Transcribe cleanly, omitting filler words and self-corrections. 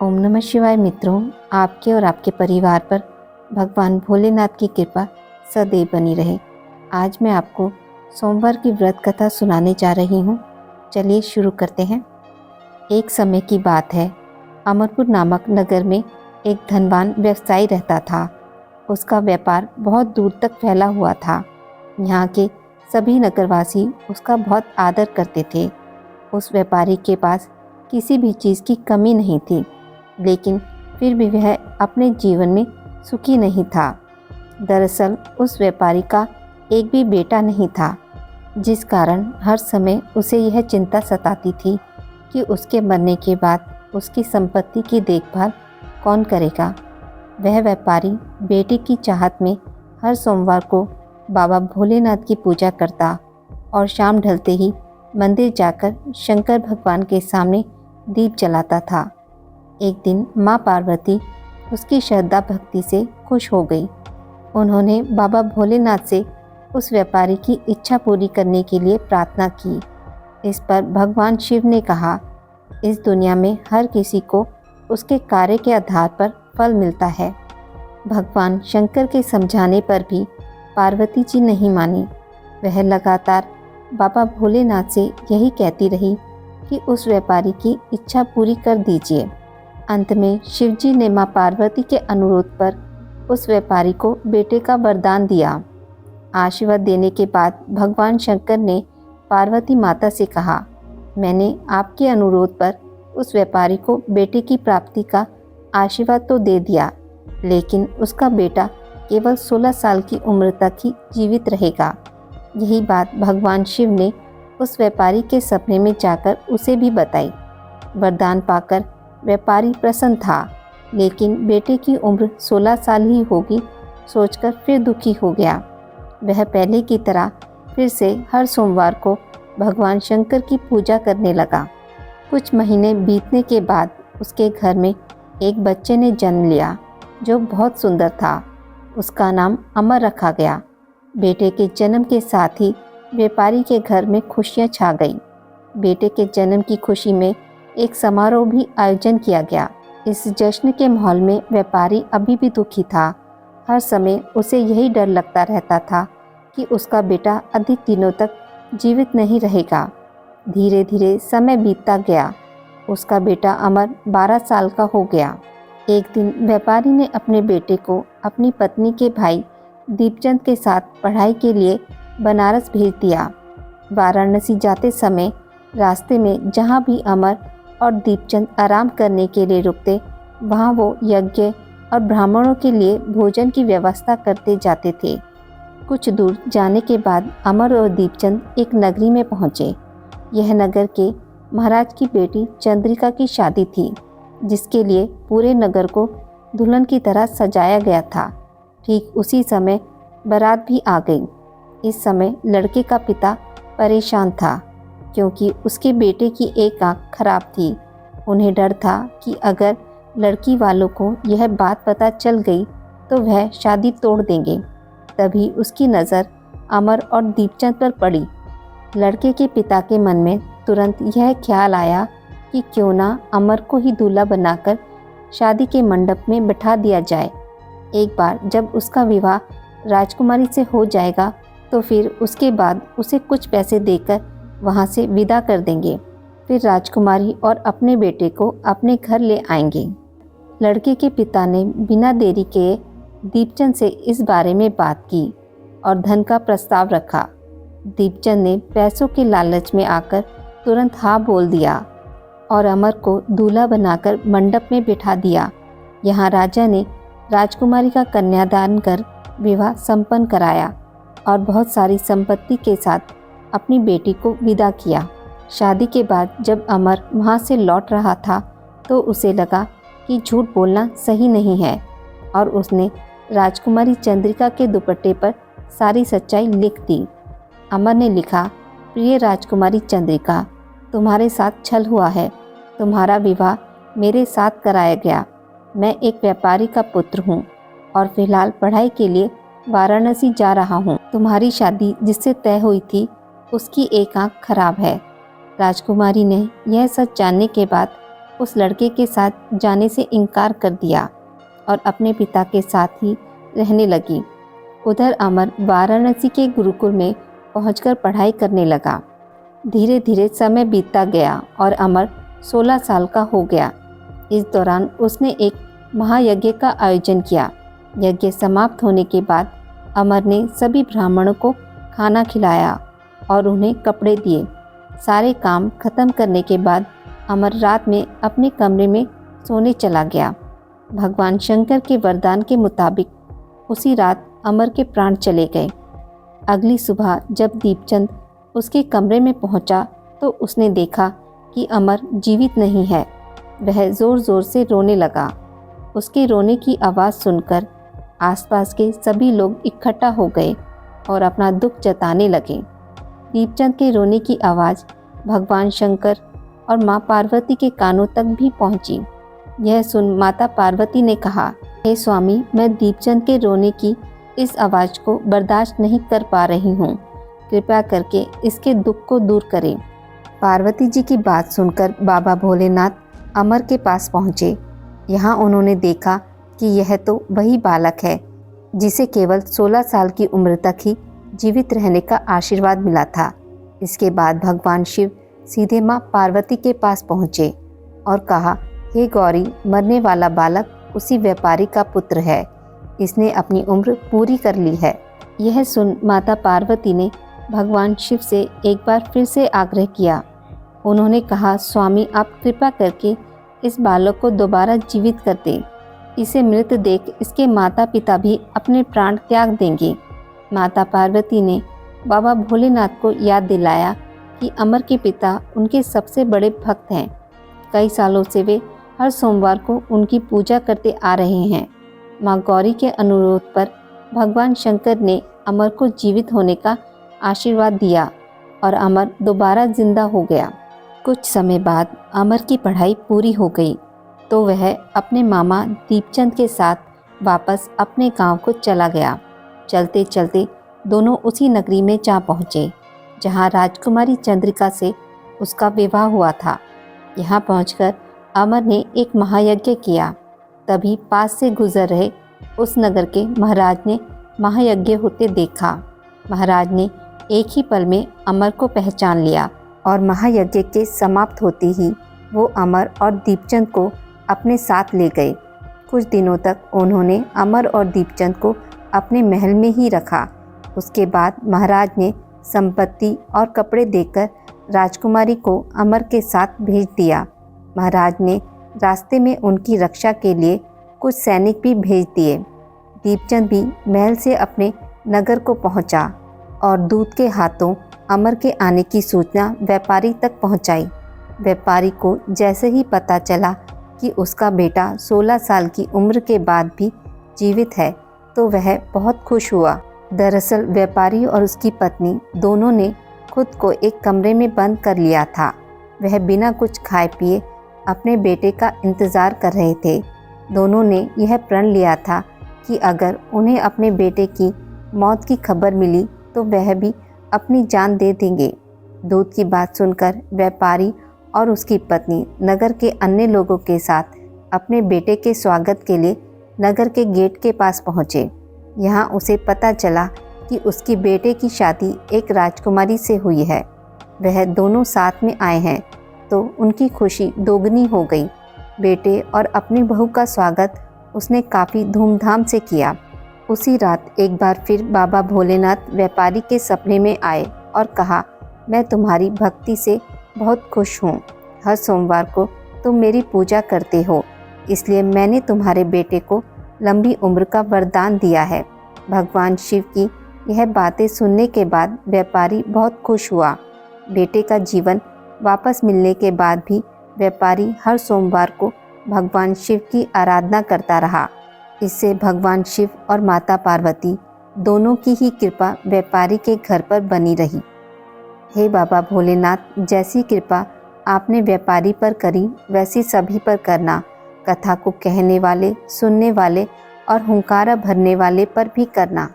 ओम नमः शिवाय मित्रों, आपके और आपके परिवार पर भगवान भोलेनाथ की कृपा सदैव बनी रहे। आज मैं आपको सोमवार की व्रत कथा सुनाने जा रही हूँ। चलिए शुरू करते हैं। एक समय की बात है, अमरपुर नामक नगर में एक धनवान व्यवसायी रहता था। उसका व्यापार बहुत दूर तक फैला हुआ था। यहाँ के सभी नगरवासी उसका बहुत आदर करते थे। उस व्यापारी के पास किसी भी चीज़ की कमी नहीं थी, लेकिन फिर भी वह अपने जीवन में सुखी नहीं था। दरअसल उस व्यापारी का एक भी बेटा नहीं था, जिस कारण हर समय उसे यह चिंता सताती थी कि उसके मरने के बाद उसकी संपत्ति की देखभाल कौन करेगा। वह व्यापारी बेटे की चाहत में हर सोमवार को बाबा भोलेनाथ की पूजा करता और शाम ढलते ही मंदिर जाकर शंकर भगवान के सामने दीप जलाता था। एक दिन माँ पार्वती उसकी श्रद्धा भक्ति से खुश हो गई। उन्होंने बाबा भोलेनाथ से उस व्यापारी की इच्छा पूरी करने के लिए प्रार्थना की। इस पर भगवान शिव ने कहा, इस दुनिया में हर किसी को उसके कार्य के आधार पर फल मिलता है। भगवान शंकर के समझाने पर भी पार्वती जी नहीं मानी। वह लगातार बाबा भोलेनाथ से यही कहती रही कि उस व्यापारी की इच्छा पूरी कर दीजिए। अंत में शिवजी ने मां पार्वती के अनुरोध पर उस व्यापारी को बेटे का वरदान दिया। आशीर्वाद देने के बाद भगवान शंकर ने पार्वती माता से कहा, मैंने आपके अनुरोध पर उस व्यापारी को बेटे की प्राप्ति का आशीर्वाद तो दे दिया, लेकिन उसका बेटा केवल 16 साल की उम्र तक ही जीवित रहेगा। यही बात भगवान शिव ने उस व्यापारी के सपने में जाकर उसे भी बताई। वरदान पाकर व्यापारी प्रसन्न था, लेकिन बेटे की उम्र 16 साल ही होगी सोचकर फिर दुखी हो गया। वह पहले की तरह फिर से हर सोमवार को भगवान शंकर की पूजा करने लगा। कुछ महीने बीतने के बाद उसके घर में एक बच्चे ने जन्म लिया जो बहुत सुंदर था। उसका नाम अमर रखा गया। बेटे के जन्म के साथ ही व्यापारी के घर में खुशियां छा गई। बेटे के जन्म की खुशी में एक समारोह भी आयोजन किया गया। इस जश्न के माहौल में व्यापारी अभी भी दुखी था। हर समय उसे यही डर लगता रहता था कि उसका बेटा अधिक दिनों तक जीवित नहीं रहेगा। धीरे धीरे समय बीतता गया। उसका बेटा अमर 12 साल का हो गया। एक दिन व्यापारी ने अपने बेटे को अपनी पत्नी के भाई दीपचंद के साथ पढ़ाई के लिए बनारस भेज दिया। वाराणसी जाते समय रास्ते में जहाँ भी अमर और दीपचंद आराम करने के लिए रुकते, वहाँ वो यज्ञ और ब्राह्मणों के लिए भोजन की व्यवस्था करते जाते थे। कुछ दूर जाने के बाद अमर और दीपचंद एक नगरी में पहुँचे। यह नगर के महाराज की बेटी चंद्रिका की शादी थी, जिसके लिए पूरे नगर को दुल्हन की तरह सजाया गया था। ठीक उसी समय बारात भी आ गई। इस समय लड़के का पिता परेशान था, क्योंकि उसके बेटे की एक आंख खराब थी। उन्हें डर था कि अगर लड़की वालों को यह बात पता चल गई तो वह शादी तोड़ देंगे। तभी उसकी नज़र अमर और दीपचंद पर पड़ी। लड़के के पिता के मन में तुरंत यह ख्याल आया कि क्यों ना अमर को ही दूल्हा बनाकर शादी के मंडप में बिठा दिया जाए। एक बार जब उसका विवाह राजकुमारी से हो जाएगा तो फिर उसके बाद उसे कुछ पैसे देकर वहाँ से विदा कर देंगे। फिर राजकुमारी और अपने बेटे को अपने घर ले आएंगे। लड़के के पिता ने बिना देरी के दीपचंद से इस बारे में बात की और धन का प्रस्ताव रखा। दीपचंद ने पैसों के लालच में आकर तुरंत हाँ बोल दिया और अमर को दूल्हा बनाकर मंडप में बिठा दिया। यहाँ राजा ने राजकुमारी का कन्यादान कर विवाह संपन्न कराया और बहुत सारी संपत्ति के साथ अपनी बेटी को विदा किया। शादी के बाद जब अमर वहाँ से लौट रहा था तो उसे लगा कि झूठ बोलना सही नहीं है और उसने राजकुमारी चंद्रिका के दुपट्टे पर सारी सच्चाई लिख दी। अमर ने लिखा, प्रिय राजकुमारी चंद्रिका, तुम्हारे साथ छल हुआ है। तुम्हारा विवाह मेरे साथ कराया गया। मैं एक व्यापारी का पुत्र हूँ और फिलहाल पढ़ाई के लिए वाराणसी जा रहा हूँ। तुम्हारी शादी जिससे तय हुई थी उसकी एक आंख खराब है। राजकुमारी ने यह सच जानने के बाद उस लड़के के साथ जाने से इनकार कर दिया और अपने पिता के साथ ही रहने लगी। उधर अमर वाराणसी के गुरुकुल में पहुंचकर पढ़ाई करने लगा। धीरे धीरे समय बीतता गया और अमर 16 साल का हो गया। इस दौरान उसने एक महायज्ञ का आयोजन किया। यज्ञ समाप्त होने के बाद अमर ने सभी ब्राह्मणों को खाना खिलाया और उन्हें कपड़े दिए। सारे काम खत्म करने के बाद अमर रात में अपने कमरे में सोने चला गया। भगवान शंकर के वरदान के मुताबिक उसी रात अमर के प्राण चले गए। अगली सुबह जब दीपचंद उसके कमरे में पहुंचा तो उसने देखा कि अमर जीवित नहीं है। वह ज़ोर ज़ोर से रोने लगा। उसके रोने की आवाज़ सुनकर आसपास के सभी लोग इकट्ठा हो गए और अपना दुख जताने लगे। दीपचंद के रोने की आवाज़ भगवान शंकर और माँ पार्वती के कानों तक भी पहुंची। यह सुन माता पार्वती ने कहा, हे स्वामी, मैं दीपचंद के रोने की इस आवाज़ को बर्दाश्त नहीं कर पा रही हूँ। कृपया करके इसके दुख को दूर करें। पार्वती जी की बात सुनकर बाबा भोलेनाथ अमर के पास पहुँचे। यहाँ उन्होंने देखा कि यह तो वही बालक है जिसे केवल 16 साल की उम्र तक ही जीवित रहने का आशीर्वाद मिला था। इसके बाद भगवान शिव सीधे माँ पार्वती के पास पहुँचे और कहा, हे गौरी, मरने वाला बालक उसी व्यापारी का पुत्र है। इसने अपनी उम्र पूरी कर ली है। यह सुन माता पार्वती ने भगवान शिव से एक बार फिर से आग्रह किया। उन्होंने कहा, स्वामी, आप कृपा करके इस बालक को दोबारा जीवित कर दें। इसे मृत देख इसके माता पिता भी अपने प्राण त्याग देंगे। माता पार्वती ने बाबा भोलेनाथ को याद दिलाया कि अमर के पिता उनके सबसे बड़े भक्त हैं। कई सालों से वे हर सोमवार को उनकी पूजा करते आ रहे हैं। माँ गौरी के अनुरोध पर भगवान शंकर ने अमर को जीवित होने का आशीर्वाद दिया और अमर दोबारा जिंदा हो गया। कुछ समय बाद अमर की पढ़ाई पूरी हो गई तो वह अपने मामा दीपचंद के साथ वापस अपने गांव को चला गया। चलते चलते दोनों उसी नगरी में जा पहुँचे जहां राजकुमारी चंद्रिका से उसका विवाह हुआ था। यहाँ पहुंचकर अमर ने एक महायज्ञ किया। तभी पास से गुजर रहे उस नगर के महाराज ने महायज्ञ होते देखा। महाराज ने एक ही पल में अमर को पहचान लिया और महायज्ञ के समाप्त होते ही वो अमर और दीपचंद को अपने साथ ले गए। कुछ दिनों तक उन्होंने अमर और दीपचंद को अपने महल में ही रखा। उसके बाद महाराज ने संपत्ति और कपड़े देकर राजकुमारी को अमर के साथ भेज दिया। महाराज ने रास्ते में उनकी रक्षा के लिए कुछ सैनिक भी भेज दिए। दीपचंद भी महल से अपने नगर को पहुंचा और दूत के हाथों अमर के आने की सूचना व्यापारी तक पहुंचाई। व्यापारी को जैसे ही पता चला कि उसका बेटा 16 साल की उम्र के बाद भी जीवित है तो वह बहुत खुश हुआ। दरअसल व्यापारी और उसकी पत्नी दोनों ने खुद को एक कमरे में बंद कर लिया था। वह बिना कुछ खाए पिए अपने बेटे का इंतज़ार कर रहे थे। दोनों ने यह प्रण लिया था कि अगर उन्हें अपने बेटे की मौत की खबर मिली तो वह भी अपनी जान दे देंगे। दूत की बात सुनकर व्यापारी और उसकी पत्नी नगर के अन्य लोगों के साथ अपने बेटे के स्वागत के लिए नगर के गेट के पास पहुँचे। यहाँ उसे पता चला कि उसकी बेटे की शादी एक राजकुमारी से हुई है। वह दोनों साथ में आए हैं तो उनकी खुशी दोगुनी हो गई। बेटे और अपनी बहू का स्वागत उसने काफ़ी धूमधाम से किया। उसी रात एक बार फिर बाबा भोलेनाथ व्यापारी के सपने में आए और कहा, मैं तुम्हारी भक्ति से बहुत खुश हूँ। हर सोमवार को तुम मेरी पूजा करते हो, इसलिए मैंने तुम्हारे बेटे को लंबी उम्र का वरदान दिया है। भगवान शिव की यह बातें सुनने के बाद व्यापारी बहुत खुश हुआ। बेटे का जीवन वापस मिलने के बाद भी व्यापारी हर सोमवार को भगवान शिव की आराधना करता रहा। इससे भगवान शिव और माता पार्वती दोनों की ही कृपा व्यापारी के घर पर बनी रही। हे बाबा भोलेनाथ, जैसी कृपा आपने व्यापारी पर करी वैसी सभी पर करना। कथा को कहने वाले, सुनने वाले और हुंकारा भरने वाले पर भी करना।